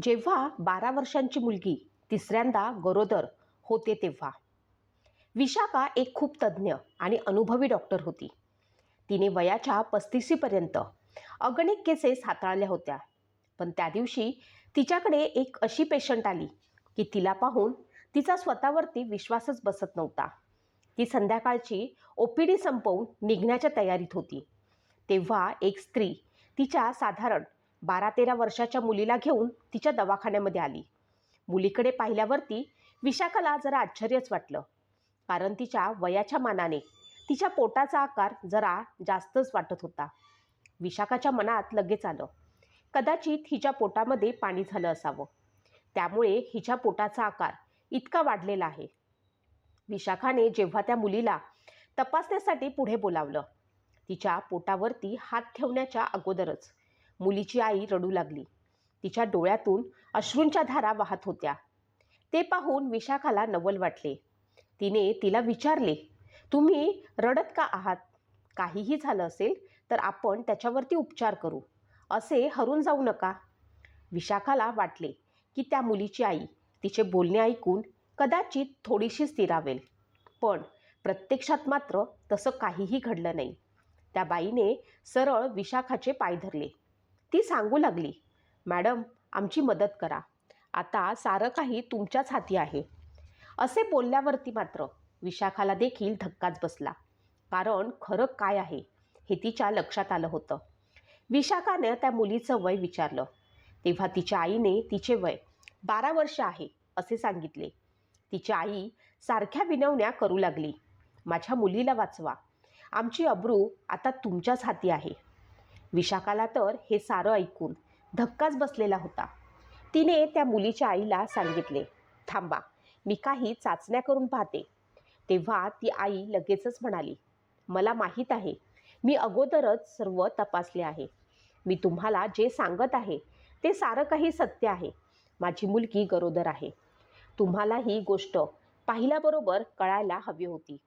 जेव्हा 12 वर्षांची मुलगी तिसऱ्यांदा गरोदर होते तेव्हा विशाखा एक खूप तज्ज्ञ आणि अनुभवी डॉक्टर होती. तिने वयाच्या 35पर्यंत अगणित केसेस हाताळल्या होत्या. पण त्या दिवशी तिच्याकडे एक अशी पेशंट आली की तिला पाहून तिचा स्वतःवरती विश्वासच बसत नव्हता. ती संध्याकाळची OPD संपवून निघण्याच्या तयारीत होती. तेव्हा एक स्त्री तिच्या साधारण 12-13 वर्षाच्या मुलीला घेऊन तिच्या दवाखान्यामध्ये आली. मुलीकडे पाहिल्यावरती विशाखाला जरा आश्चर्यच वाटलं, कारण तिच्या वयाच्या मानाने तिच्या पोटाचा आकार जरा जास्तच वाटत होता. विशाखाच्या मनात लगेच आलं, कदाचित हिच्या पोटामध्ये पाणी झालं असावं, त्यामुळे हिच्या पोटाचा आकार इतका वाढलेला आहे. विशाखाने जेव्हा त्या मुलीला तपासण्यासाठी पुढे बोलावलं, तिच्या पोटावरती हात ठेवण्याच्या अगोदरच मुलीची आई रडू लागली. तिच्या डोळ्यातून अश्रूंच्या धारा वाहत होत्या. ते पाहून विशाखाला नवल वाटले. तिने तिला विचारले, तुम्ही रडत का आहात? काहीही झालं असेल तर आपण त्याच्यावरती उपचार करू, असे हरून जाऊ नका. विशाखाला वाटले की त्या मुलीची आई तिचे बोलणे ऐकून कदाचित थोडीशी स्थिरावेल, पण प्रत्यक्षात मात्र तसं काहीही घडलं नाही. त्या बाईने सरळ विशाखाचे पाय धरले. ती सांगू लागली, मॅडम, आमची मदत करा, आता सारं काही तुमच्याच हाती आहे. असे बोलल्यावरती मात्र विशाखाला देखील धक्काच बसला, कारण खरं काय आहे हे तिच्या लक्षात आलं होतं. विशाखाने त्या मुलीचं वय विचारलं तेव्हा तिच्या आईने तिचे वय 12 वर्ष आहे असे सांगितले. तिची आई सारख्या विनवण्या करू लागली, माझ्या मुलीला वाचवा, आमची अब्रू आता तुमच्याच हाती आहे. विशाखाला तर हे सारं ऐकून धक्काच बसलेला होता. तिने त्या मुलीच्या आईला सांगितले, थांबा, मी काही चाचण्या करून पाहते. तेव्हा ती आई लगेचच म्हणाली, मला माहीत आहे, मी अगोदरच सर्व तपासले आहे. मी तुम्हाला जे सांगत आहे ते सारं काही सत्य आहे. माझी मुलगी गरोदर आहे. तुम्हाला ही गोष्ट पाहिल्याबरोबर कळायला हवी होती,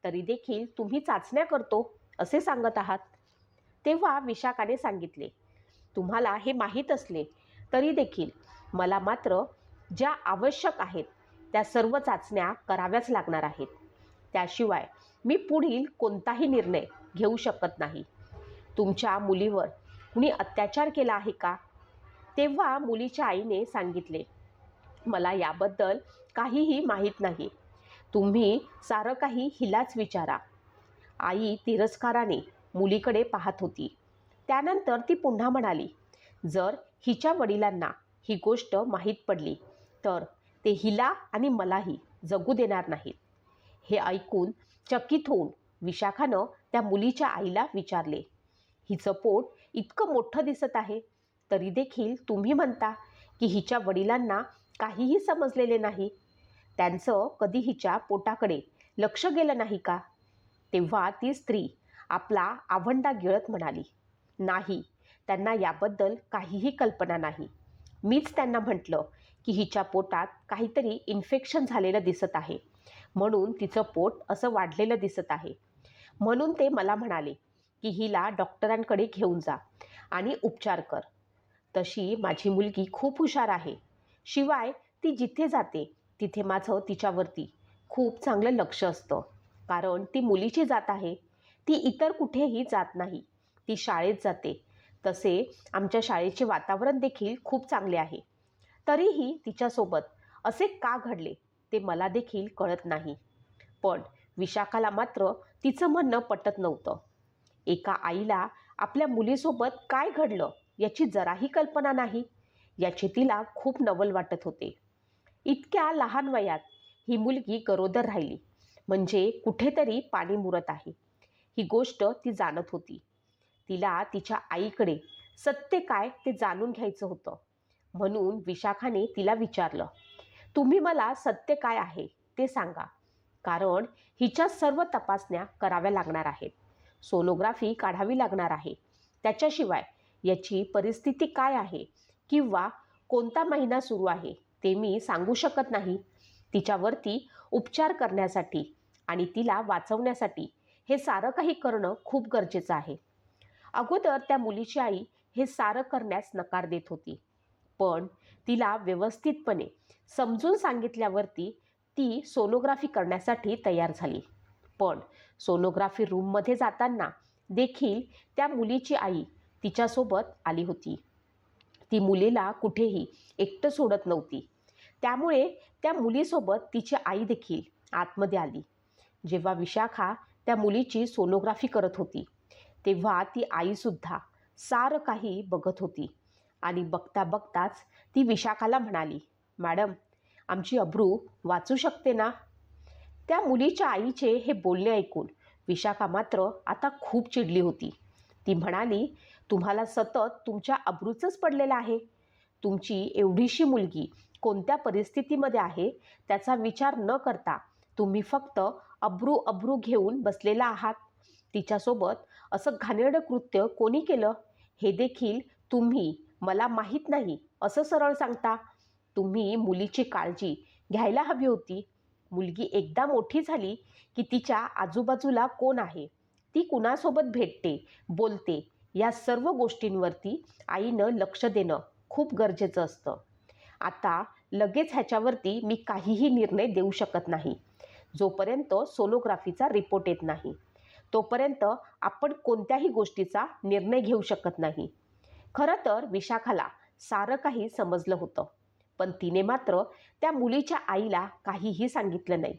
तरी देखील तुम्ही चाचण्या करतो असे सांगत आहात. तेव्हा विशाखाने सांगितले, तुम्हाला हे माहीत असले तरी देखील मला मात्र ज्या आवश्यक आहेत त्या सर्व चाचण्या कराव्याच लागणार आहेत. त्याशिवाय मी पुढील कोणताही निर्णय घेऊ शकत नाही. तुमच्या मुलीवर कुणी अत्याचार केला आहे का? तेव्हा मुलीच्या आईने सांगितले, मला याबद्दल काहीही माहीत नाही. तुम्ही सारं काही हिलाच विचारा. आई तिरस्काराने मुलीकडे पाहत होती. त्यानंतर ती पुन्हा म्हणाली, जर हिच्या वडिलांना ही गोष्ट माहीत पडली तर ते हिला आणि मलाही जगू देणार नाहीत. हे ऐकून चकित होऊन विशाखानं त्या मुलीच्या आईला विचारले, हिचं पोट इतकं मोठं दिसत आहे, तरी देखील तुम्ही म्हणता की हिच्या वडिलांना काहीही समजलेले नाही. त्यांचं कधी हिच्या पोटाकडे लक्ष गेलं नाही का? तेव्हा ती स्त्री आपला आवंडा गिळत म्हणाली, नाही, त्यांना याबद्दल काहीही कल्पना नाही. मीच त्यांना म्हटलं की हिच्या पोटात काहीतरी इन्फेक्शन झालेलं दिसत आहे, म्हणून तिचं पोट असं वाढलेलं दिसत आहे. म्हणून ते मला म्हणाले की हिला डॉक्टरांकडे घेऊन जा आणि उपचार कर. तशी माझी मुलगी खूप हुशार आहे. शिवाय ती जिथे जाते तिथे माझं तिच्यावरती खूप चांगलं लक्ष असतं, कारण ती मुलीची जात आहे. ती इतर कुठेही जात नाही. ती शाळेत जाते. तसे आमच्या शाळेचे वातावरण देखील खूप चांगले आहे. तरीही तिच्यासोबत असे का घडले ते मला देखील कळत नाही. पण विशाखाला मात्र तिचं म्हणणं पटत नव्हतं. एका आईला आपल्या मुलीसोबत काय घडलं याची जराही कल्पना नाही, याचे तिला खूप नवल वाटत होते. इतक्या लहान वयात ही मुलगी गरोदर राहिली म्हणजे कुठेतरी पाणी मुरत आहे, ही गोष्ट ती जाणत होती. तिला तिच्या आईकडे सत्य काय ते जाणून घ्यायचं होतं. म्हणून विशाखाने तिला विचारलं, तुम्ही मला सत्य काय आहे ते सांगा, कारण हिच्या सर्व तपासण्या कराव्या लागणार आहेत. सोनोग्राफी काढावी लागणार आहे. त्याच्याशिवाय याची परिस्थिती काय आहे किंवा कोणता महिना सुरू आहे ते मी सांगू शकत नाही. तिच्यावरती उपचार करण्यासाठी आणि तिला वाचवण्यासाठी हे सारं काही करणं खूप गरजेचं आहे. अगोदर त्या मुलीची आई हे सारं करण्यास नकार देत होती, पण तिला व्यवस्थितपणे समजून सांगितल्यावरती ती सोनोग्राफी करण्यासाठी तयार झाली. पण सोनोग्राफी रूममध्ये जाताना देखील त्या मुलीची आई तिच्यासोबत आली होती. ती मुलीला कुठेही एकटं सोडत नव्हती. त्यामुळे त्या मुलीसोबत तिची आई देखील आतमध्ये आली. जेव्हा विशाखा त्या मुलीची सोनोग्राफी करत होती तेव्हा ती आईसुद्धा सारं काही बघत होती आणि बघता बघताच ती विशाखाला म्हणाली, मॅडम, आमची अब्रू वाचू शकते ना? त्या मुलीच्या आईचे हे बोलणे ऐकून विशाखा मात्र आता खूप चिडली होती. ती म्हणाली, तुम्हाला सतत तुमच्या अब्रूचंच पडलेलं आहे. तुमची एवढीशी मुलगी कोणत्या परिस्थितीमध्ये आहे त्याचा विचार न करता तुम्ही फक्त अब्रू अब्रू घेऊन बसलेला आहात. तिच्यासोबत असं घाणेरडं कृत्य कोणी केलं हे देखील तुम्ही मला माहीत नाही असं सरळ सांगता. तुम्ही मुलीची काळजी घ्यायला हवी होती. मुलगी एकदा मोठी झाली की तिच्या आजूबाजूला कोण आहे, ती कुणासोबत भेटते, बोलते, या सर्व गोष्टींवरती आईनं लक्ष देणं खूप गरजेचं असतं. आता लगेच ह्याच्यावरती मी काहीही निर्णय देऊ शकत नाही. जोपर्यंत सोनोग्राफीचा रिपोर्ट येत नाही तोपर्यंत आपण कोणत्याही गोष्टीचा निर्णय घेऊ शकत नाही. खरं तर विशाखाला सारं काही समजलं होतं, पण तिने मात्र त्या मुलीच्या आईला काहीही सांगितलं नाही.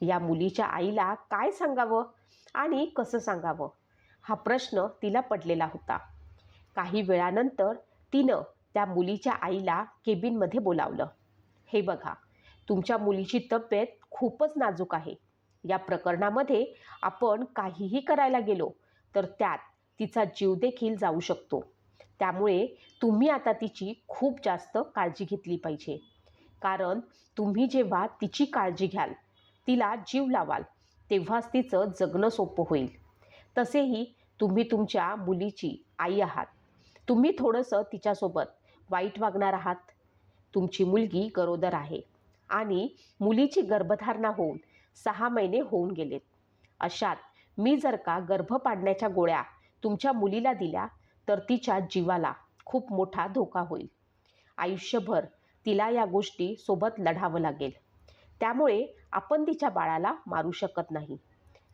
या मुलीच्या आईला काय सांगावं आणि कसं सांगावं हा प्रश्न तिला पडलेला होता. काही वेळानंतर तिनं त्या मुलीच्या आईला केबिनमध्ये बोलावलं. हे बघा, तुमच्या मुलीची तब्येत खूपच नाजूक आहे. या प्रकरणामध्ये आपण काहीही करायला गेलो तर त्यात तिचा जीव देखील जाऊ शकतो. त्यामुळे तुम्ही आता तिची खूप जास्त काळजी घेतली पाहिजे. कारण तुम्ही जेव्हा तिची काळजी घ्याल, तिला जीव लावाल, तेव्हाच तिचं जगणं सोपं होईल. तसेही तुम्ही तुमच्या मुलीची आई आहात. तुम्ही थोडंसं तिच्यासोबत वाईट वागणार आहात. तुमची मुलगी गरोदर आहे आणि मुलीची गर्भधारणा होऊन 6 महिने होऊन गेलेत. अशात मी जर का गर्भ पाडण्याच्या गोळ्या तुमच्या मुलीला दिल्या तर तिच्या जीवाला खूप मोठा धोका होईल. आयुष्यभर तिला या गोष्टी सोबत लढावं लागेल. त्यामुळे आपण तिच्या बाळाला मारू शकत नाही.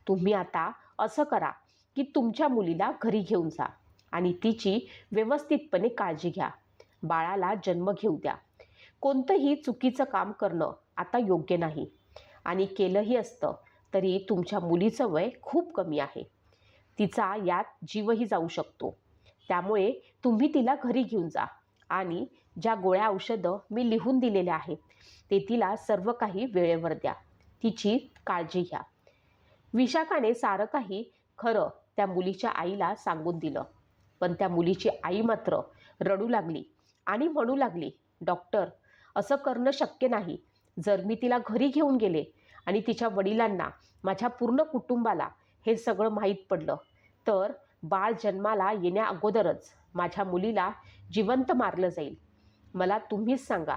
तुम्ही आता असं करा की तुमच्या मुलीला घरी घेऊन जा आणि तिची व्यवस्थितपणे काळजी घ्या. बाळाला जन्म घेऊ द्या. कोणतंही चुकीचं काम करणं आता योग्य नाही आणि केलंही असतं तरी तुमच्या मुलीचं वय खूप कमी आहे. तिचा यात जीवही जाऊ शकतो. त्यामुळे तुम्ही तिला घरी घेऊन जा आणि ज्या गोळ्या औषधं मी लिहून दिलेले आहेत ते तिला सर्व काही वेळेवर द्या. तिची काळजी घ्या. विशाखाने सारं काही खरं त्या मुलीच्या आईला सांगून दिलं. पण त्या मुलीची आई मात्र रडू लागली आणि म्हणू लागली, डॉक्टर, असं करणं शक्य नाही. जर मी तिला घरी घेऊन गेले आणि तिच्या वडिलांना, माझ्या पूर्ण कुटुंबाला हे सगळं माहीत पडलं तर बाळ जन्माला येण्या अगोदरच माझ्या मुलीला जिवंत मारलं जाईल. मला तुम्हीच सांगा,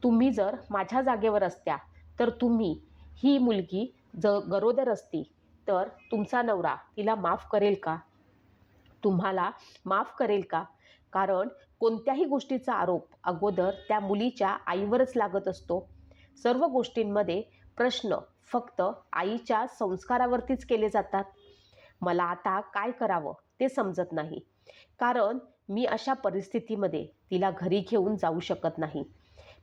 तुम्ही जर माझ्या जागेवर असत्या तर तुम्ही ही मुलगी गरोदर असती तर तुमचा नवरा तिला माफ करेल का? तुम्हाला माफ करेल का? कारण कोणत्याही गोष्टीचा आरोप अगोदर त्या मुलीच्या आईवरच लागत असतो. सर्व गोष्टींमध्ये प्रश्न फक्त आईच्या संस्कारावरतीच केले जातात. मला आता काय करावं ते समजत नाही. कारण मी अशा परिस्थितीमध्ये तिला घरी घेऊन जाऊ शकत नाही.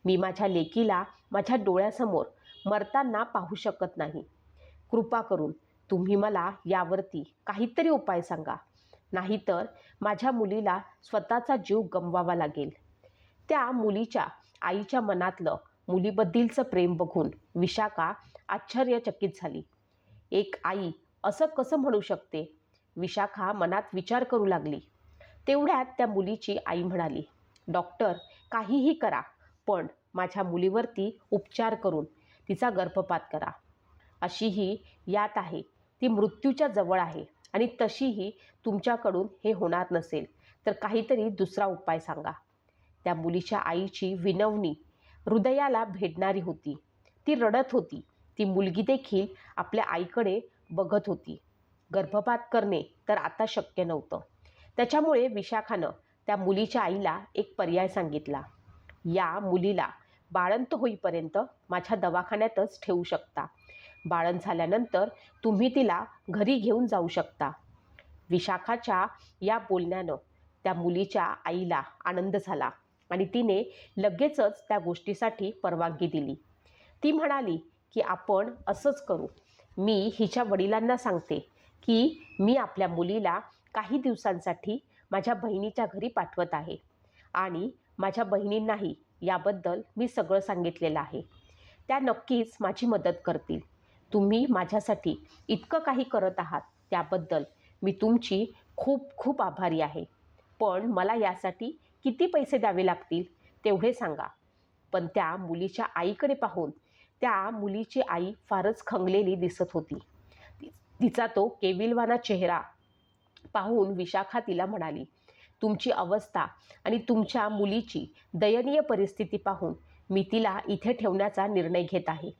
मी माझ्या लेकीला माझ्या डोळ्यासमोर मरताना पाहू शकत नाही. कृपा करून तुम्ही मला यावरती काहीतरी उपाय सांगा. नाहीतर माझ्या मुलीला स्वतःचा जीव गमवावा लागेल. त्या मुलीच्या आईच्या मनातलं मुलीबद्दलचं प्रेम बघून विशाखा आश्चर्यचकित झाली. एक आई असं कसं म्हणू शकते? विशाखा मनात विचार करू लागली. तेवढ्यात त्या मुलीची आई म्हणाली, डॉक्टर, काहीही करा, पण माझ्या मुलीवरती उपचार करून तिचा गर्भपात करा. अशीही यात आहे, ती मृत्यूच्या जवळ आहे आणि तशीही तुमच्याकडून हे होणार नसेल तर काहीतरी दुसरा उपाय सांगा. त्या मुलीच्या आईची विनवणी हृदयाला भेदणारी होती. ती रडत होती. ती मुलगी देखील आपल्या आईकडे बघत होती. गर्भपात करणे तर आता शक्य नव्हतं. त्याच्यामुळे विशाखानं त्या मुलीच्या आईला एक पर्याय सांगितला. या मुलीला बाळंत होईपर्यंत माझ्या दवाखान्यातच ठेवू शकता. बाळंत झाल्यानंतर तुम्ही तिला घरी घेऊन जाऊ शकता. विशाखाच्या या बोलण्यानं त्या मुलीच्या आईला आनंद झाला आणि तिने लगेचच त्या गोष्टीसाठी परवानगी दिली. ती म्हणाली की आपण असंच करू. मी हिच्या वडिलांना सांगते की मी आपल्या मुलीला काही दिवसांसाठी माझ्या बहिणीच्या घरी पाठवत आहे आणि माझ्या बहिणींनाही याबद्दल मी सगळं सांगितलेलं आहे. त्या नक्कीच माझी मदत करतील. तुम्ही माझ्यासाठी इतकं काही करत आहात त्याबद्दल मी तुमची खूप खूप आभारी आहे. पण मला यासाठी किती पैसे द्यावे लागतील तेवढे सांगा. पण त्या मुलीच्या आईकडे पाहून त्या मुलीची आई फारच खंगलेली दिसत होती. तिचा तो केविलवाना चेहरा पाहून विशाखा तिला म्हणाली, तुमची अवस्था आणि तुमच्या मुलीची दयनीय परिस्थिती पाहून मी तिला इथे ठेवण्याचा निर्णय घेत आहे.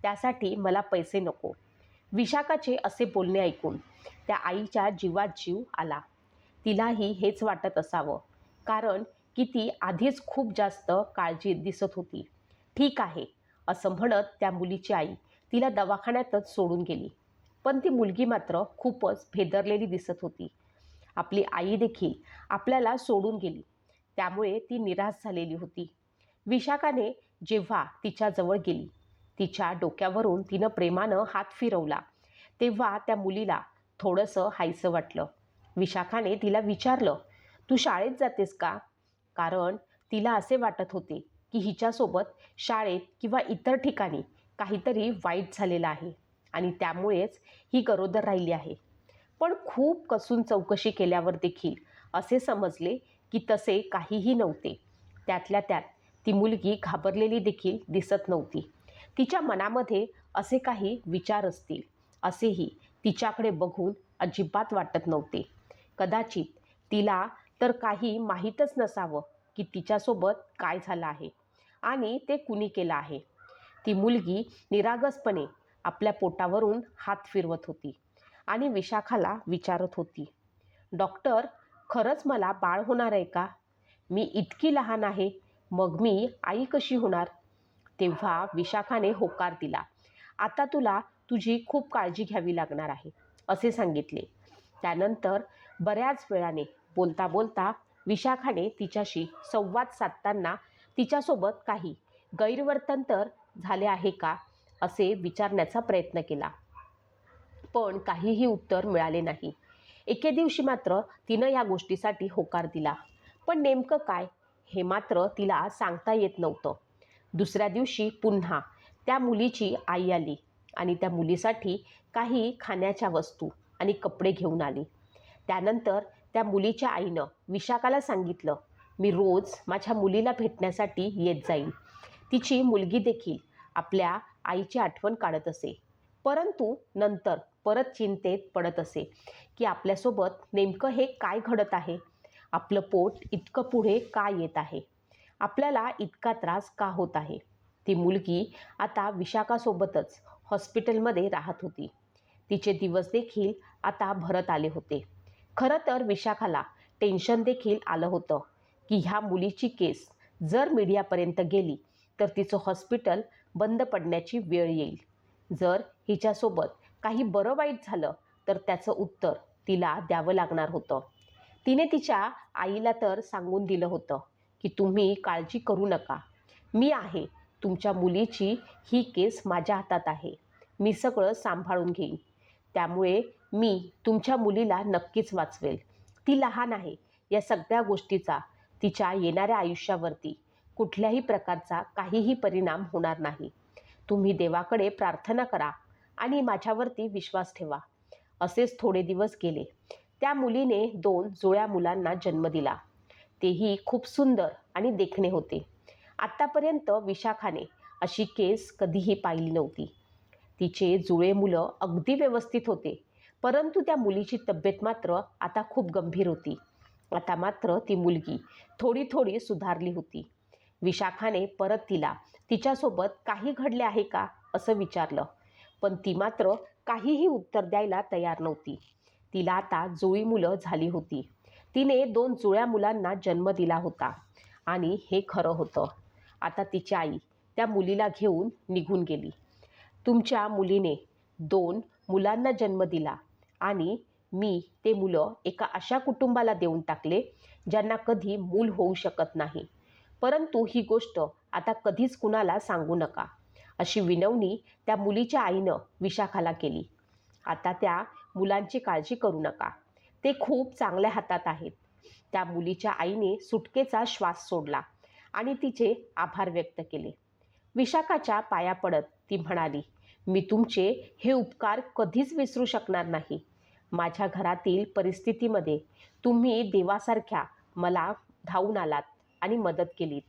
त्यासाठी मला पैसे नको. विशाखाचे असे बोलणे ऐकून त्या आईच्या जीवात जीव आला. तिलाही हेच वाटत असावं, कारण की ती आधीच खूप जास्त काळजीत दिसत होती. ठीक आहे असं म्हणत त्या मुलीची आई तिला दवाखान्यातच सोडून गेली. पण ती मुलगी मात्र खूपच भेदरलेली दिसत होती. आपली आई देखील आपल्याला सोडून गेली, त्यामुळे ती निराश झालेली होती. विशाखाने जेव्हा तिच्याजवळ गेली, तिच्या डोक्यावरून तिनं प्रेमानं हात फिरवला, तेव्हा त्या मुलीला थोडंसं हायसं वाटलं. विशाखाने तिला विचारलं, तू शाळेत जातेस का? कारण तिला असे वाटत होते की हिच्यासोबत शाळेत किंवा इतर ठिकाणी काहीतरी वाईट झालेलं आहे आणि त्यामुळेच ही गरोदर राहिली आहे. पण खूप कसून चौकशी केल्यावर देखील असे समजले की तसे काहीही नव्हते. त्यातल्या त्यात ती मुलगी घाबरलेली देखील दिसत नव्हती. तिच्या मनामध्ये असे काही विचार असतील असेही तिच्याकडे बघून अजिबात वाटत नव्हते. कदाचित तिला तर काही माहीतच नसावं की तिच्यासोबत काय झालं आहे आणि ते कुणी केलं आहे. ती मुलगी निरागसपणे आपल्या पोटावरून हात फिरवत होती आणि विशाखाला विचारत होती, डॉक्टर, खरंच मला बाळ होणार आहे का? मी इतकी लहान आहे, मग मी आई कशी होणार? तेव्हा विशाखाने होकार दिला. आता तुला तुझी खूप काळजी घ्यावी लागणार आहे असे सांगितले. त्यानंतर बऱ्याच वेळाने बोलता बोलता विशाखाने तिच्याशी संवाद साधताना तिच्यासोबत काही गैरवर्तन तर झाले आहे का असे विचारण्याचा प्रयत्न केला, पण काहीही उत्तर मिळाले नाही. एके दिवशी मात्र तिनं या गोष्टीसाठी होकार दिला, पण नेमकं काय हे मात्र तिला सांगता येत नव्हतं. दुसऱ्या दिवशी पुन्हा त्या मुलीची आई आली आणि त्या मुलीसाठी काही खाण्याच्या वस्तू आणि कपडे घेऊन आली. त्यानंतर त्या मुलीच्या आईनं विशाखाला सांगितलं, मी रोज माझ्या मुलीला भेटण्यासाठी येत जाईल. तिची मुलगी देखील आपल्या आईची आठवण काढत असे, परंतु नंतर परत चिंतेत पडत असे की आपल्यासोबत नेमकं हे काय घडत आहे, आपलं पोट इतकं पुढे का येत आहे, आपल्याला इतका त्रास का होत आहे. ती मुलगी आता विशाखासोबतच हॉस्पिटलमध्ये राहत होती. तिचे दिवस देखील आता भरत आले होते. खरं तर विशाखाला टेन्शन देखील आलं होतं की ह्या मुलीची केस जर मीडियापर्यंत गेली तर तिचं हॉस्पिटल बंद पडण्याची वेळ येईल. जर हिच्यासोबत काही बरं वाईट झालं तर त्याचं उत्तर तिला द्यावं लागणार होतं. तिने तिच्या आईला तर सांगून दिलं होतं की तुम्ही काळजी करू नका, मी आहे, तुमच्या मुलीची ही केस माझ्या हातात आहे, मी सगळं सांभाळून घेईन. त्यामुळे मी तुमच्या मुलीला नक्कीच वाचवेल. ती लहान आहे, या सगळ्या गोष्टीचा तिच्या येणाऱ्या आयुष्यावरती कुठल्याही प्रकारचा काहीही परिणाम होणार नाही. तुम्ही देवाकडे प्रार्थना करा आणि माझ्यावरती विश्वास ठेवा. असेच थोडे दिवस गेले. त्या मुलीने 2 जुळ्या मुलांना जन्म दिला. तेही खूप सुंदर आणि देखणे होते. आत्तापर्यंत विशाखाने अशी केस कधीही पाहिली नव्हती. तिचे जुळे मुलं अगदी व्यवस्थित होते, परंतु त्या मुलीची तब्येत मात्र आता खूप गंभीर होती. आता मात्र ती मुलगी थोडी थोडी सुधारली होती. विशाखाने परत तिला तिच्यासोबत काही घडले आहे का असं विचारलं, पण ती मात्र काहीही उत्तर द्यायला तयार नव्हती. तिला आता जुळी मुलं झाली होती. तिने 2 जुळ्या मुलांना जन्म दिला होता आणि हे खरं होतं. आता तिची आई त्या मुलीला घेऊन निघून गेली. तुमच्या मुलीने 2 मुलांना जन्म दिला आणि मी ते मुलं एका अशा कुटुंबाला देऊन टाकले ज्यांना कधी मूल होऊ शकत नाही. परंतु ही गोष्ट आता कधीच कुणाला सांगू नका, अशी विनवणी त्या मुलीच्या आईनं विशाखाला केली. आता त्या मुलांची काळजी करू नका, ते खूप चांगल्या हातात आहेत. त्या मुलीच्या आईने सुटकेचा श्वास सोडला आणि तिचे आभार व्यक्त केले. विशाखाच्या पाया पडत ती म्हणाली, मी तुमचे हे उपकार कधीच विसरू शकणार नाही. माझ्या घरातील परिस्थितीमध्ये तुम्ही देवासारख्या मला धावून आलात आणि मदत केलीत.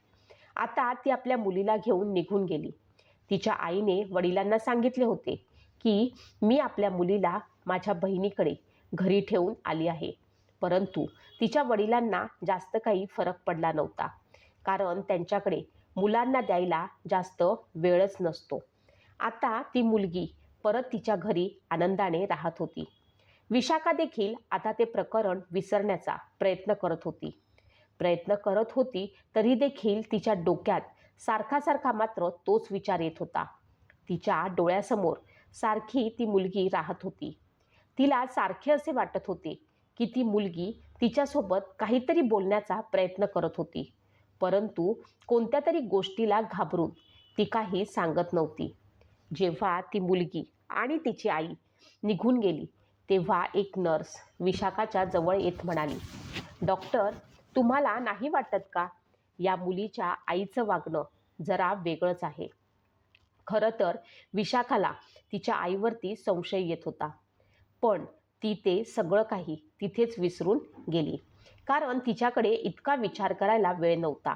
आता ती आपल्या मुलीला घेऊन निघून गेली. तिच्या आईने वडिलांना सांगितले होते की मी आपल्या मुलीला माझ्या बहिणीकडे घरी ठेवून आली आहे. परंतु तिच्या वडिलांना जास्त काही फरक पडला नव्हता, कारण त्यांच्याकडे मुलांना द्यायला जास्त वेळच नसतो. आता ती मुलगी परत तिच्या घरी आनंदाने राहत होती. विशाखा देखील आता ते प्रकरण विसरण्याचा प्रयत्न करत होती तरी देखील तिच्या डोक्यात सारखा मात्र तोच विचार येत होता. तिच्या डोळ्यासमोर सारखी ती मुलगी राहत होती. तिला सारखे असे वाटत होते की ती मुलगी तिच्यासोबत काहीतरी बोलण्याचा प्रयत्न करत होती, परंतु कोणत्या तरी गोष्टीला घाबरून ती काही सांगत नव्हती. जेव्हा ती मुलगी आणि तिची आई निघून गेली तेव्हा एक नर्स विशाखाच्या जवळ येत म्हणाली, डॉक्टर, तुम्हाला नाही वाटत का या मुलीच्या आईचं वागणं जरा वेगळंच आहे? खरं तर विशाखाला तिच्या आईवरती संशय येत होता, पण ती ते सगळं काही तिथेच विसरून गेली, कारण तिच्याकडे इतका विचार करायला वेळ नव्हता.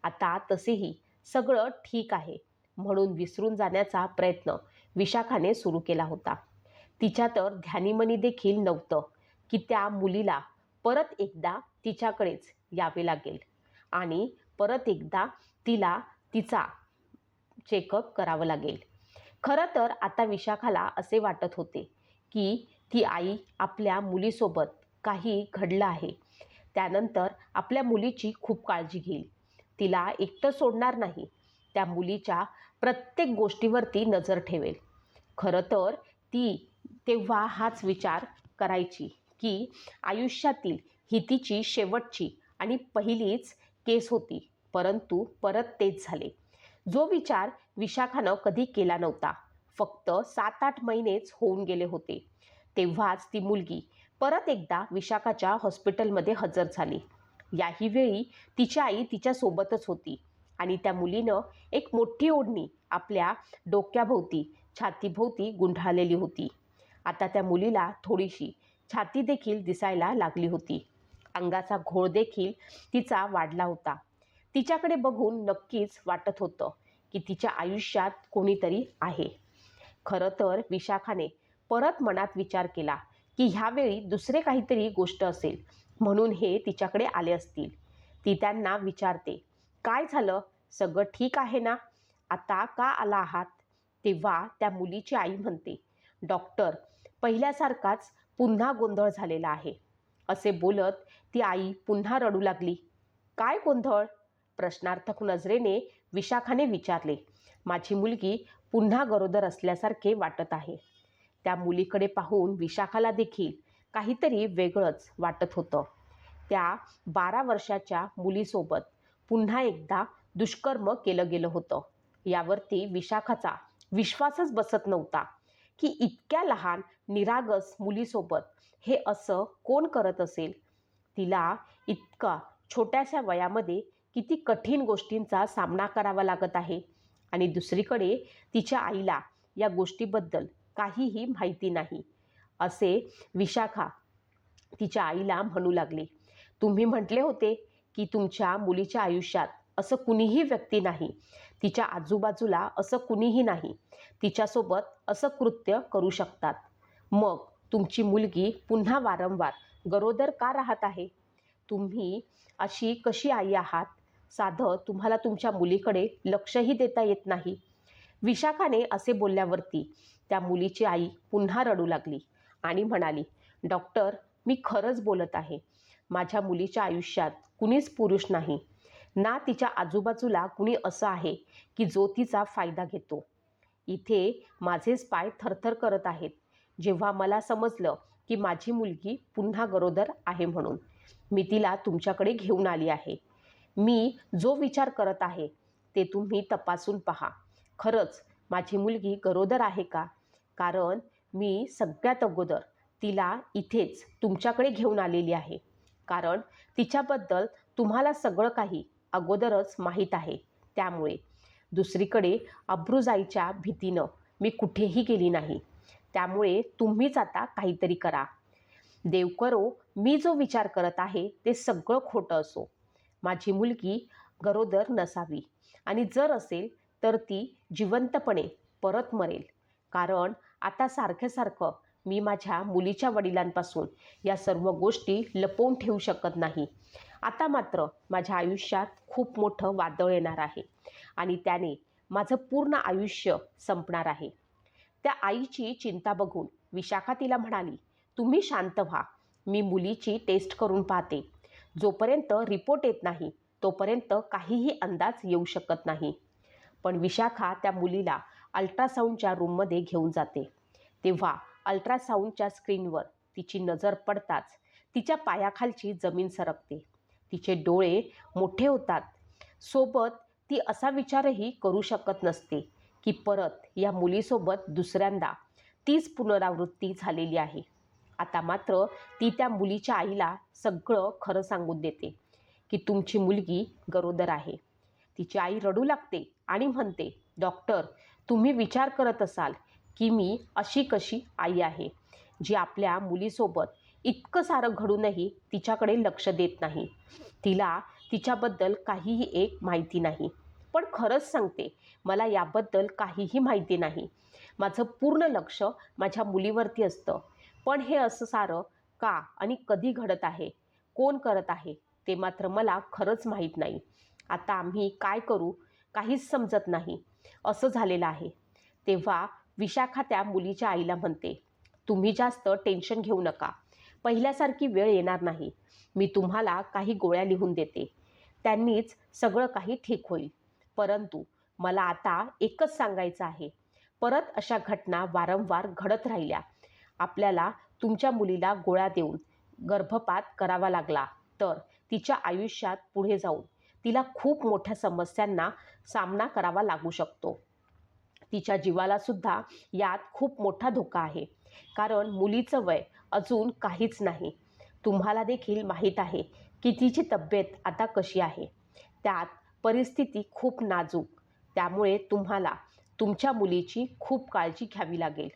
आता तसेही सगळं ठीक आहे म्हणून विसरून जाण्याचा प्रयत्न विशाखाने सुरू केला होता. तिच्या तर ध्यानीमनी देखील नव्हतं की त्या मुलीला परत एकदा तिच्याकडेच यावे लागेल आणि परत एकदा तिला तिचा चेकअप करावं लागेल. खरं तर आता विशाखाला असे वाटत होते की ती आई आपल्या मुलीसोबत काही घडलं आहे त्यानंतर आपल्या मुलीची खूप काळजी घेईल, तिला एकटं सोडणार नाही, त्या मुलीच्या प्रत्येक गोष्टीवरती नजर ठेवेल. खरं तर ती तेव्हा हाच विचार करायची की आयुष्यातील ही तिची शेवटची आणि पहिलीच केस होती, परंतु परत तेच झाले. जो विचार विशाखानं कधी केला नव्हता. फक्त 7-8 महिनेच होऊन गेले होते तेव्हाच ती मुलगी परत एकदा विशाखाच्या हॉस्पिटलमध्ये हजर झाली. याही वेळी तिची आई तिच्यासोबतच होती आणि त्या मुलीनं एक मोठी ओढणी आपल्या डोक्याभोवती छातीभोवती गुंडाळलेली होती. आता त्या मुलीला थोडीशी छाती देखील दिसायला लागली होती. अंगाचा घोळ देखील तिचा वाढला होता. तिच्याकडे बघून नक्कीच वाटत होतं की तिच्या आयुष्यात कोणीतरी आहे. खरं तर विशाखाने परत मनात विचार केला की ह्यावेळी दुसरे काहीतरी गोष्ट असेल म्हणून हे तिच्याकडे आले असतील. ती त्यांना विचारते, काय झालं, सगळं ठीक आहे ना, आता का आला आहात? तेव्हा त्या मुलीची आई म्हणते, डॉक्टर, पहिल्यासारखाच पुन्हा गोंधळ झालेला आहे. असे बोलत ती आई पुन्हा रडू लागली. काय गोंधळ? प्रश्नार्थक नजरेने विशाखाने विचारले. माझी मुलगी पुन्हा गरोदर असल्यासारखे वाटत आहे. त्या मुलीकडे पाहून विशाखाला देखील काहीतरी वेगळंच वाटत होतं. त्या 12 वर्षाच्या मुलीसोबत पुन्हा एकदा दुष्कर्म केलं गेलं होतं. यावरती विशाखाचा विश्वासच बसत नव्हता की इतक्या लहान निरागस मुलीसोबत हे असं कोण करत असेल. तिला इतका छोट्याशा वयामध्ये किती कठीण गोष्टींचा सामना करावा लागत आहे आणि दुसरीकडे तिच्या आईला या गोष्टीबद्दल काहीही माहिती नाही. असे विशाखा तिच्या आईला म्हणू लागली. तुम्ही म्हटले होते की तुमच्या मुलीच्या आयुष्यात असं कुणीही व्यक्ती नाही, तिच्या आजूबाजूला असं कुणीही नाही, तिच्यासोबत असं कृत्य करू शकतात. मग तुमची मुलगी पुन्हा वारंवार गरोदर का राहत आहे? तुम्ही अशी कशी आई आहात? साधं तुम्हाला तुमच्या मुलीकडे लक्षही देता येत नाही. विशाखाने असे बोलल्यावरती त्या मुलीची आई पुन्हा रडू लागली आणि म्हणाली, डॉक्टर, मी खरंच बोलत आहे. माझ्या मुलीच्या आयुष्यात कुणीच पुरुष नाही. ना तिच्या आजूबाजूला कुणी असं आहे की जो तिचा फायदा घेतो. इथे माझेच पाय थरथर करत आहेत जेव्हा मला समजलं की माझी मुलगी पुन्हा गरोदर आहे म्हणून. मी तिला तुमच्याकडे घेऊन आली आहे. मी जो विचार करत आहे ते तुम्ही तपासून पहा. खरंच माझी मुलगी गरोदर आहे का? कारण मी सगळ्यात अगोदर तिला इथेच तुमच्याकडे घेऊन आलेली आहे. कारण तिच्याबद्दल तुम्हाला सगळं काही अगोदरच माहीत आहे. त्यामुळे दुसरीकडे अब्रू जायच्या भीतीनं मी कुठेही गेली नाही. त्यामुळे तुम्हीच आता काहीतरी करा. देव करो मी जो विचार करत आहे ते सगळं खोटं असो. माझी मुलगी गरोदर नसावी आणि जर असेल तर ती जिवंतपणे परत मरेल. कारण आता सारखं मी माझ्या मुलीच्या वडिलांपासून या सर्व गोष्टी लपवून ठेवू शकत नाही. आता मात्र माझ्या आयुष्यात खूप मोठं वादळ येणार आहे आणि त्याने माझं पूर्ण आयुष्य संपणार आहे. त्या आईची चिंता बघून विशाखा तिला म्हणाली, तुम्ही शांत व्हा. मी मुलीची टेस्ट करून पाहते. जोपर्यंत रिपोर्ट येत नाही तोपर्यंत काहीही अंदाज येऊ शकत नाही. पण विशाखा त्या मुलीला अल्ट्रासाऊंडच्या रूममध्ये घेऊन जाते. तेव्हा अल्ट्रासाऊंडच्या स्क्रीनवर तिची नजर पडताच तिच्या पायाखालची जमीन सरकते. तिचे डोळे मोठे होतात. सोबत ती असा विचारही करू शकत नसते की परत या मुलीसोबत दुसऱ्यांदा तीच पुनरावृत्ती झालेली आहे. आता मात्र ती त्या मुलीच्या आईला सगळं खरं सांगून देते की तुमची मुलगी गरोदर आहे. तिची आई रडू लागते आणि म्हणते, डॉक्टर तुम्ही विचार करत असाल की मी अशी कशी आई आहे जी आपल्या मुलीसोबत इतकं सारं घडूनही तिच्याकडे लक्ष देत नाही. तिला तिच्याबद्दल काहीही एक माहिती नाही. पण खरंच सांगते मला याबद्दल काहीही माहिती नाही. माझं पूर्ण लक्ष माझ्या मुलीवरती असतं. पण हे असं सारं का आणि कधी घडत आहे, कोण करत आहे ते मात्र मला खरंच माहीत नाही. आता आम्ही काय करू काहीच समजत नाही असं झालेलं आहे. तेव्हा विशाखा त्या मुलीच्या आईला म्हणते, तुम्ही जास्त टेन्शन घेऊ नका. पहिल्यासारखी वेळ येणार नाही. मी तुम्हाला काही गोळ्या लिहून देते. त्यांनीच सगळं काही ठीक होईल. परंतु मला आता एकच सांगायचं आहे, परत अशा घटना वारंवार घडत राहिल्या, आपल्याला तुमच्या मुलीला गोळ्या देऊन गर्भपात करावा लागला तर तिच्या आयुष्यात पुढे जाऊन तिला खूप मोठ्या समस्यांना सामना करावा लागू शकतो. तिच्या जीवाला सुद्धा यात खूप मोठा धोका आहे. कारण मुलीचं वय अजून काहीच नाही. तुम्हाला देखील माहीत आहे की तिची तब्येत आता कशी आहे. त्यात परिस्थिती खूप नाजूक. त्यामुळे तुम्हाला तुमच्या मुलीची खूप काळजी घ्यावी लागेल.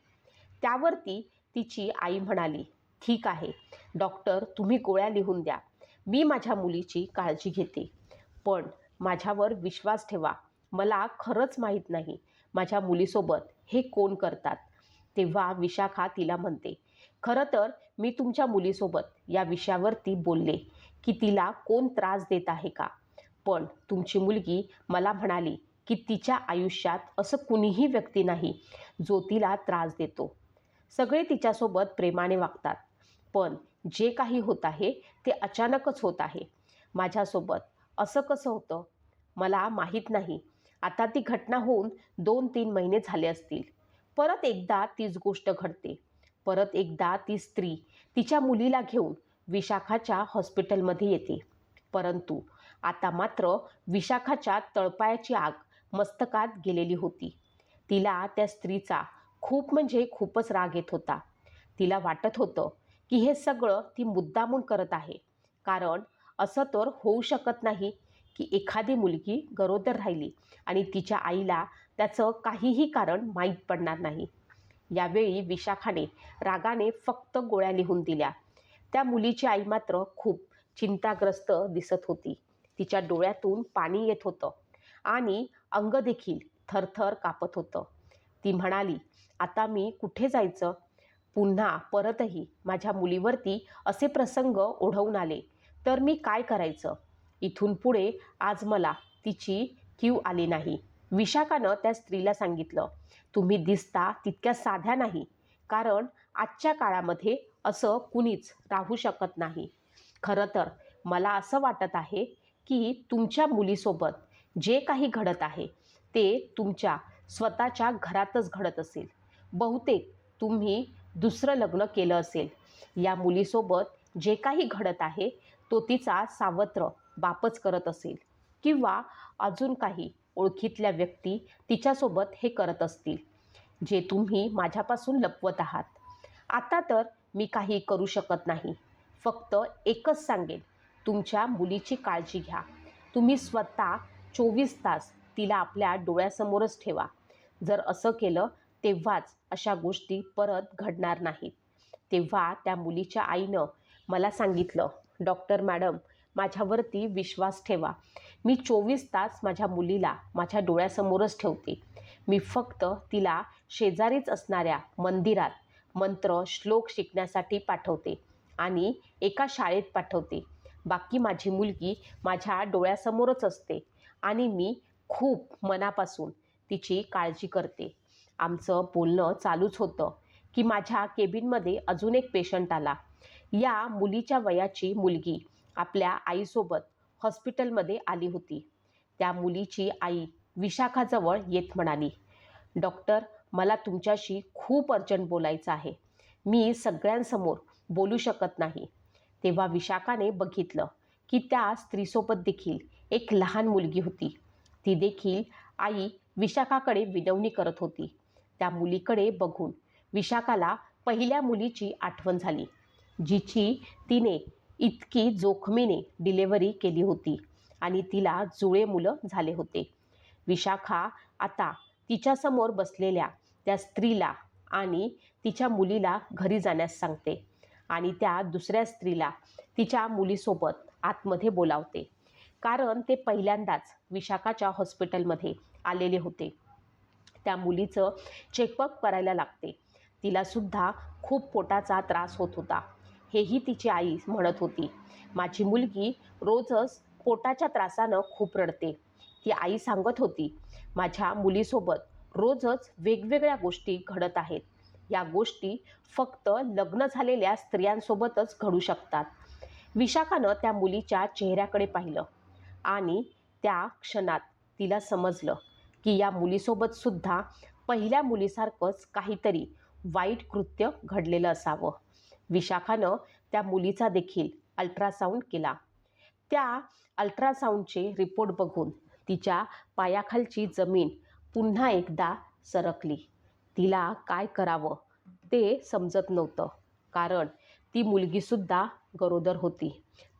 त्यावरती तिची आई म्हणाली, ठीक आहे डॉक्टर तुम्ही गोळ्या लिहून द्या. मी माझ्या मुलीची काळजी घेते. पण माझ्यावर विश्वास ठेवा. मला खरंच माहीत नाही माझ्या मुलीसोबत हे कोण करतात. तेव्हा विशाखा तिला म्हणते, खरं तर मी तुमच्या मुलीसोबत या विषयावरती बोलले की तिला कोण त्रास देत आहे का. पण तुमची मुलगी मला म्हणाली की तिच्या आयुष्यात असं कुणीही व्यक्ती नाही जो तिला त्रास देतो. सगळे तिच्यासोबत प्रेमाने वागतात. पण जे काही होत आहे ते अचानकच होत आहे. माझ्यासोबत असं कसं होतं मला माहीत नाही. आता ती घटना होऊन 2-3 महिने झाले असतील. परत एकदा तीच गोष्ट घडते. परत एकदा ती स्त्री तिच्या मुलीला घेऊन विशाखाच्या हॉस्पिटलमध्ये येते. परंतु आता मात्र विशाखाच्या तळपायाची आग मस्तकात गेलेली होती. तिला त्या स्त्रीचा खूप म्हणजे खूपच राग येत होता. तिला वाटत होतं की हे सगळं ती मुद्दामून करत आहे. कारण असं तर होऊ शकत नाही की एखादी मुलगी गरोदर राहिली आणि तिच्या आईला त्याचं काहीही कारण माहीत पडणार नाही. यावेळी विशाखाने रागाने फक्त गोळ्या लिहून दिल्या. त्या मुलीची आई मात्र खूप चिंताग्रस्त दिसत होती. तिच्या डोळ्यातून पाणी येत होतं आणि अंग देखील थरथर कापत होतं. ती म्हणाली, आता मी कुठे जायचं? पुन्हा परतही माझ्या मुलीवरती असे प्रसंग ओढवून आले तर मी काय करायचं? इथून पुढे आज मला तिची कीव आली नाही. विशाखानं त्या स्त्रीला सांगितलं, तुम्ही दिसता तितक्या साध्या नाही. कारण आजच्या काळामध्ये असं कुणीच राहू शकत नाही. खरं तर मला असं वाटत आहे की तुमच्या मुलीसोबत जे काही घडत आहे ते तुमच्या स्वतःच्या घरातच घडत असेल. बहुतेक तुम्ही दुसरं लग्न केलं असेल. या मुलीसोबत जे काही घडत आहे तो तिचा सावत्र बापच करत असेल किंवा अजून काही ओळखीतल्या व्यक्ती तिच्यासोबत हे करत असतील, जे तुम्ही माझ्यापासून लपवत आहात. आता तर मी काही करू शकत नाही. फक्त एकच सांगेन, तुमच्या मुलीची काळजी घ्या. तुम्ही स्वतः 24 तास तिला आपल्या डोळ्यासमोरच ठेवा. जर असं केलं तेव्हाच अशा गोष्टी परत घडणार नाहीत. तेव्हा त्या मुलीच्या आईनं मला सांगितलं, डॉक्टर मॅडम, माझ्यावरती विश्वास ठेवा. मी 24 तास माझ्या मुलीला माझ्या डोळ्यासमोरच ठेवते. मी फक्त तिला शेजारीच असणाऱ्या मंदिरात मंत्र श्लोक शिकण्यासाठी पाठवते आणि एका शाळेत पाठवते. बाकी माझी मुलगी माझ्या डोळ्यासमोरच असते आणि मी खूप मनापासून तिची काळजी करते. आमचं बोलणं चालूच होतं की माझ्या केबिनमध्ये अजून एक पेशंट आला. या मुलीच्या वयाची मुलगी आपल्या आईसोबत हॉस्पिटलमध्ये आली होती. त्या मुलीची आई विशाखाजवळ येत म्हणाली, डॉक्टर, मला तुमच्याशी खूप अर्जंट बोलायचं आहे. मी सगळ्यांसमोर बोलू शकत नाही. तेव्हा विशाखाने बघितलं की त्या स्त्रीसोबत देखील एक लहान मुलगी होती. ती देखील आई विशाखाकडे विनवणी करत होती. त्या मुलीकडे बघून विशाखाला पहिल्या मुलीची आठवण झाली, जिची तिने इतकी जोखमीने डिलेव्हरी केली होती आणि तिला जुळे मुलं झाले होते. विशाखा आता तिच्यासमोर बसलेल्या त्या स्त्रीला आणि तिच्या मुलीला घरी जाण्यास सांगते आणि त्या दुसऱ्या स्त्रीला तिच्या मुलीसोबत आतमध्ये बोलावते. कारण ते पहिल्यांदाच विशाखाच्या हॉस्पिटलमध्ये आलेले होते. त्या मुलीचं चेकअप करायला लागते. तिलासुद्धा खूप पोटाचा त्रास होत होता. हेही तिची आई म्हणत होती, माझी मुलगी रोजच पोटाच्या त्रासानं खूप रडते. ती आई सांगत होती, माझ्या मुलीसोबत रोजच वेगवेगळ्या गोष्टी घडत आहेत. या गोष्टी फक्त लग्न झालेल्या स्त्रियांसोबतच घडू शकतात. विशाखानं त्या मुलीच्या चेहऱ्याकडे पाहिलं आणि त्या क्षणात तिला समजलं की या मुलीसोबतसुद्धा पहिल्या मुलीसारखंच काहीतरी वाईट कृत्य घडलेलं असावं. विशाखानं त्या मुलीचा देखील अल्ट्रासाऊंड केला. त्या अल्ट्रासाऊंडचे रिपोर्ट बघून तिच्या पायाखालची जमीन पुन्हा एकदा सरकली. तिला काय करावं ते समजत नव्हतं, कारण ती मुलगीसुद्धा गरोदर होती.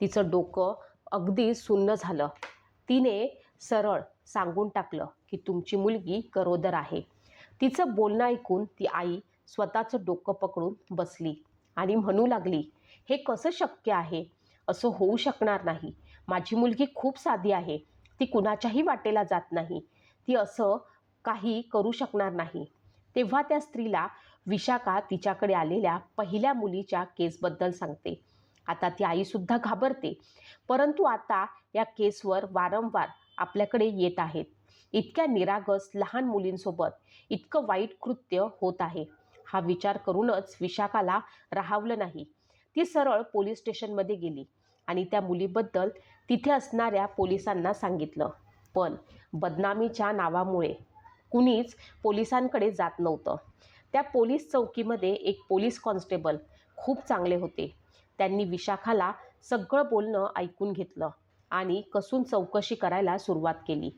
तिचं डोकं अगदी सुन्न झालं. तिने सरळ सांगून टाकलं की तुमची मुलगी गरोदर आहे. तिचं बोलणं ऐकून ती आई स्वतःचं डोकं पकडून बसली आणि म्हणू लागली, हे कसं शक्य आहे? असं होऊ शकणार नाही. माझी मुलगी खूप साधी आहे. ती कुणाच्याही वाटेला जात नाही. ती असं काही करू शकणार नाही. तेव्हा त्या स्त्रीला विशाखा तिच्याकडे आलेल्या पहिल्या मुलीच्या केसबद्दल सांगते. आता ती आईसुद्धा घाबरते, परंतु आता या केसवर वारंवार आपल्याकडे येत आहेत. इतक्या निरागस लहान मुलींसोबत इतकं वाईट कृत्य होत आहे, हा विचार करूनच विशाखाला राहावलं नाही. ती सरळ पोलीस स्टेशनमध्ये गेली आणि त्या मुलीबद्दल तिथे असणाऱ्या पोलिसांना सांगितलं. पण बदनामीच्या नावामुळे कुणीच पोलिसांकडे जात नव्हतं. त्या पोलीस चौकीमध्ये एक पोलीस कॉन्स्टेबल खूप चांगले होते. त्यांनी विशाखाला सगळं बोलणं ऐकून घेतलं आणि कसून चौकशी करायला सुरुवात केली.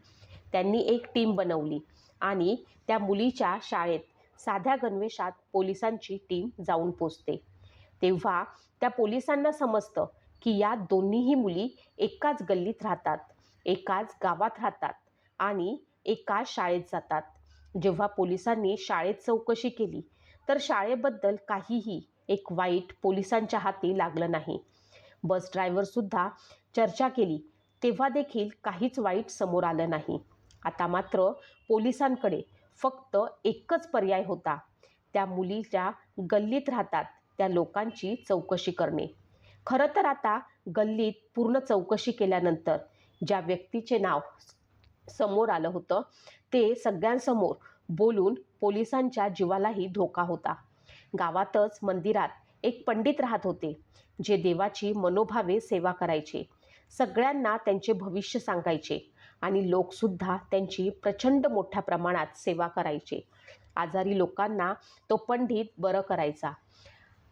त्यांनी एक टीम बनवली आणि त्या मुलीच्या शाळेत साध्या गणवेशात पोलिसांची टीम जाऊन पोचते. तेव्हा त्या पोलिसांना समजतं की या दोन्हीही मुली एकाच गल्लीत राहतात, एकाच गावात राहतात आणि एकाच शाळेत जातात. जेव्हा पोलिसांनी शाळेत चौकशी केली तर शाळेबद्दल काहीही एक वाईट पोलिसांच्या हाती लागलं नाही. बस ड्रायव्हरसुद्धा चर्चा केली तेव्हा देखील काहीच वाईट समोर आलं नाही. आता मात्र पोलिसांकडे फक्त एकच पर्याय होता, त्या मुलीच्या गल्लीत राहतात त्या लोकांची चौकशी करणे. खरं तर आता गल्लीत पूर्ण चौकशी केल्यानंतर ज्या व्यक्तीचे नाव समोर आलं होतं ते सगळ्यांसमोर बोलून पोलिसांच्या जीवालाही धोका होता. गावातच मंदिरात एक पंडित राहत होते, जे देवाची मनोभावे सेवा करायचे. सगळ्यांना त्यांचे भविष्य सांगायचे आणि लोकसुद्धा त्यांची प्रचंड मोठ्या प्रमाणात सेवा करायचे. आजारी लोकांना तो पंडित बरं करायचा.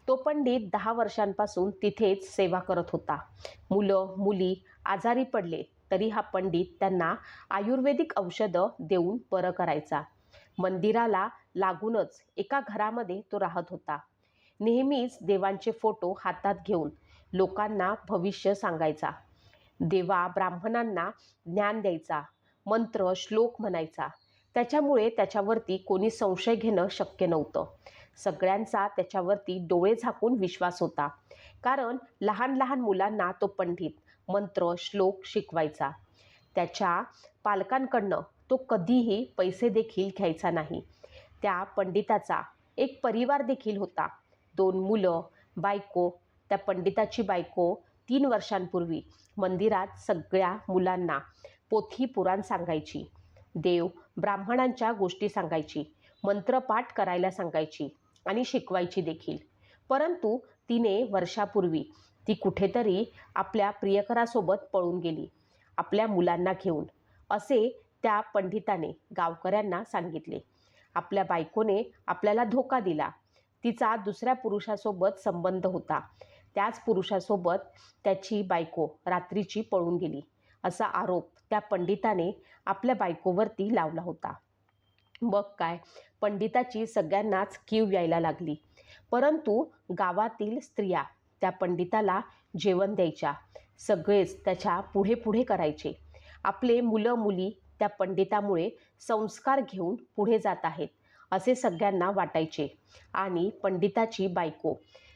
तो पंडित 10 वर्षांपासून तिथेच सेवा करत होता. मुलं मुली आजारी पडले तरी हा पंडित त्यांना आयुर्वेदिक औषधं देऊन बरं करायचा. मंदिराला लागूनच एका घरामध्ये तो राहत होता. नेहमीच देवांचे फोटो हातात घेऊन लोकांना भविष्य सांगायचा. देवा ब्राह्मणांना ज्ञान द्यायचा, मंत्र श्लोक म्हणायचा. त्याच्यामुळे त्याच्यावरती कोणी संशय घेणं शक्य नव्हतं. सगळ्यांचा त्याच्यावरती डोळे झाकून विश्वास होता, कारण लहान लहान मुलांना तो पंडित मंत्र श्लोक शिकवायचा. त्याच्या पालकांकडनं तो कधीही पैसे देखील घ्यायचा नाही. त्या पंडिताचा एक परिवार देखील होता. 2 मुलं, बायको. त्या पंडिताची बायको 3 वर्षांपूर्वी मंदिरात सगळ्या मुलांना पोथी पुराण सांगायची, देव ब्राह्मणांच्या गोष्टी सांगायची, मंत्रपाठ करायला सांगायची आणि शिकवायची देखील. परंतु तिने वर्षापूर्वी ती कुठेतरी आपल्या प्रियकरासोबत पळून गेली, आपल्या मुलांना घेऊन, असे त्या पंडिताने गावकऱ्यांना सांगितले. आपल्या बायकोने आपल्याला धोका दिला. तिचा दुसऱ्या पुरुषासोबत संबंध होता. त्याच पुरुषासोबत त्याची बायको रात्रीची पळून गेली, असा आरोप त्या पंडिताने आपल्या बायकोवरती लावला होता. मग काय, पंडिताची सगळ्यांनाच कीव यायला लागली. परंतु गावातील स्त्रिया त्या पंडिताला जेवण द्यायच्या. सगळेच त्याच्या पुढे पुढे करायचे. आपले मुलं मुली त्या पंडितामुळे संस्कार घेऊन पुढे जात आहेत असे सगळ्यांना वाटायचे. आणि पंडिताची बायको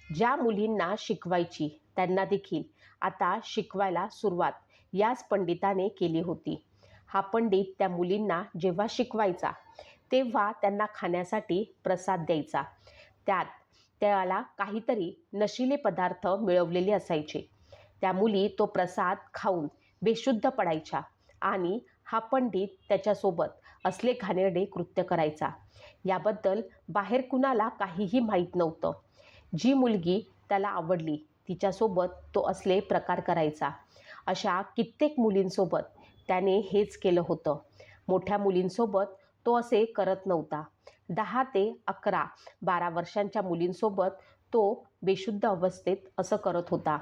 ज्या मुलींना शिकवायची त्यांना देखील आता शिकवायला सुरुवात याच पंडिताने केली होती. हा पंडित त्या मुलींना जेव्हा शिकवायचा तेव्हा त्यांना खाण्यासाठी प्रसाद द्यायचा. त्यात त्याला काहीतरी नशिले पदार्थ मिळवलेले असायचे. त्या मुली तो प्रसाद खाऊन बेशुद्ध पडायच्या आणि हा पंडित त्याच्यासोबत असले घाणेरडे कृत्य करायचा. याबद्दल बाहेर कुणाला काहीही माहीत नव्हतं. जी मुलगी त्याला आवडली तिच्यासोबत तो असले प्रकार करायचा. अशा कित्येक मुलींसोबत त्याने हेच केलं होतं. मोठ्या मुलींसोबत तो असे करत नव्हता. 10 ते 11, 12 वर्षांच्या मुलींसोबत तो बेशुद्ध अवस्थेत असं करत होता,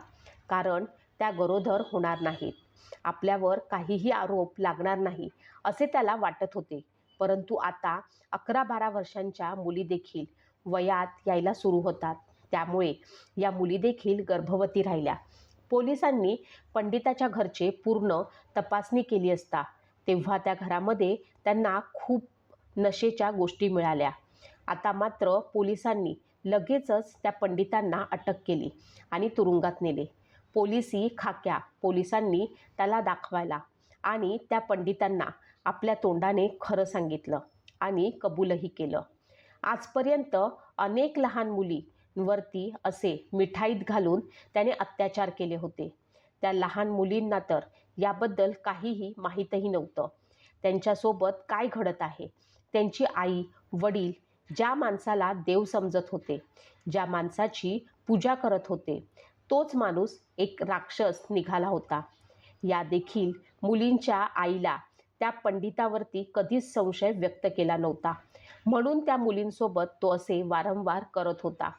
कारण त्या गरोदर होणार नाहीत, आपल्यावर काहीही आरोप लागणार नाही असे त्याला वाटत होते. परंतु आता 11-12 वर्षांच्या मुली देखील वयात यायला सुरू होतात. त्यामुळे या मुली देखील गर्भवती राहिल्या. पोलिसांनी पंडिताच्या घरचे पूर्ण तपासणी केली असता तेव्हा त्या घरामध्ये त्यांना खूप नशेच्या गोष्टी मिळाल्या. आता मात्र पोलिसांनी लगेचच त्या पंडितांना अटक केली आणि तुरुंगात नेले. पोलिसी खाक्या पोलिसांनी त्याला दाखवायला आणि त्या पंडितांना आपल्या तोंडाने खरं सांगितलं आणि कबूलही केलं. आजपर्यंत अनेक लहान मुलींवरती असे मिठाईत घालून त्याने अत्याचार केले होते. त्या लहान मुलींना तर याबद्दल काहीही माहीतही नव्हतं. त्यांच्यासोबत काय घडत आहे, त्यांची आई वडील ज्या माणसाला देव समजत होते, ज्या माणसाची पूजा करत होते, तोच माणूस एक राक्षस निघाला होता. या देखील मुलींच्या आईला त्या पंडितावरती कधीच संशय व्यक्त केला नव्हता, म्हणून त्या मुलींसोबत तो असे वारंवार करत होता.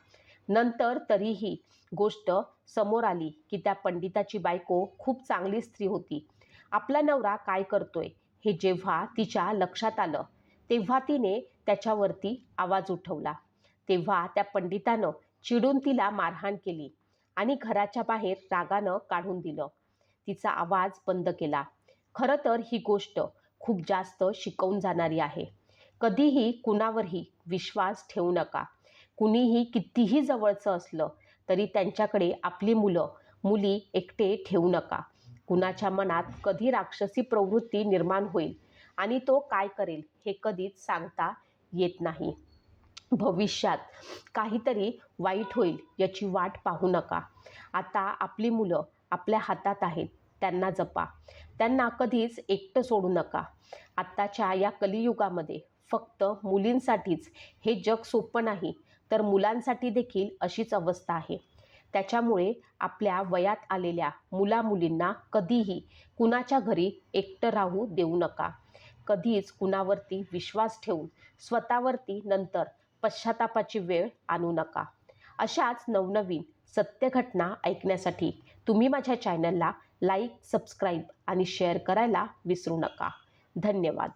नंतर तरीही गोष्ट समोर आली की त्या पंडिताची बायको खूप चांगली स्त्री होती. आपला नवरा काय करतोय हे जेव्हा तिच्या लक्षात आलं तेव्हा तिने त्याच्यावरती आवाज उठवला. तेव्हा त्या पंडितानं चिडून तिला मारहाण केली आणि घराच्या बाहेर रागानं काढून दिलं. तिचा आवाज बंद केला. खरं तर ही गोष्ट खूप जास्त शिकवून जाणारी आहे. कधीही कुणावरही विश्वास ठेवू नका. कुणीही कितीही जवळचं असलं तरी त्यांच्याकडे आपली मुलं मुली एकटे ठेवू नका. कुणाच्या मनात कधी राक्षसी प्रवृत्ती निर्माण होईल आणि तो काय करेल हे कधीच सांगता येत नाही. भविष्यात काहीतरी वाईट होईल याची वाट पाहू नका. आता आपली मुलं आपल्या हातात आहेत, त्यांना जपा. त्यांना कधीच एकटं सोडू नका. आत्ताच्या या कलियुगामध्ये फक्त मुलींसाठीच हे जग सोपं नाही, तर मुलांसाठी देखील अशीच अवस्था आहे. त्याच्यामुळे आपल्या वयात आलेल्या मुलामुलींना कधीही कुणाच्या घरी एकटं राहू देऊ नका. कधीच कुणावरती विश्वास ठेवून स्वतःवरती नंतर पश्चातापाची वेळ आणू नका. अशाच नवनवीन सत्य घटना ऐकण्यासाठी तुम्ही माझ्या चॅनलला लाईक, सबस्क्राईब आणि शेअर करायला विसरू नका. धन्यवाद.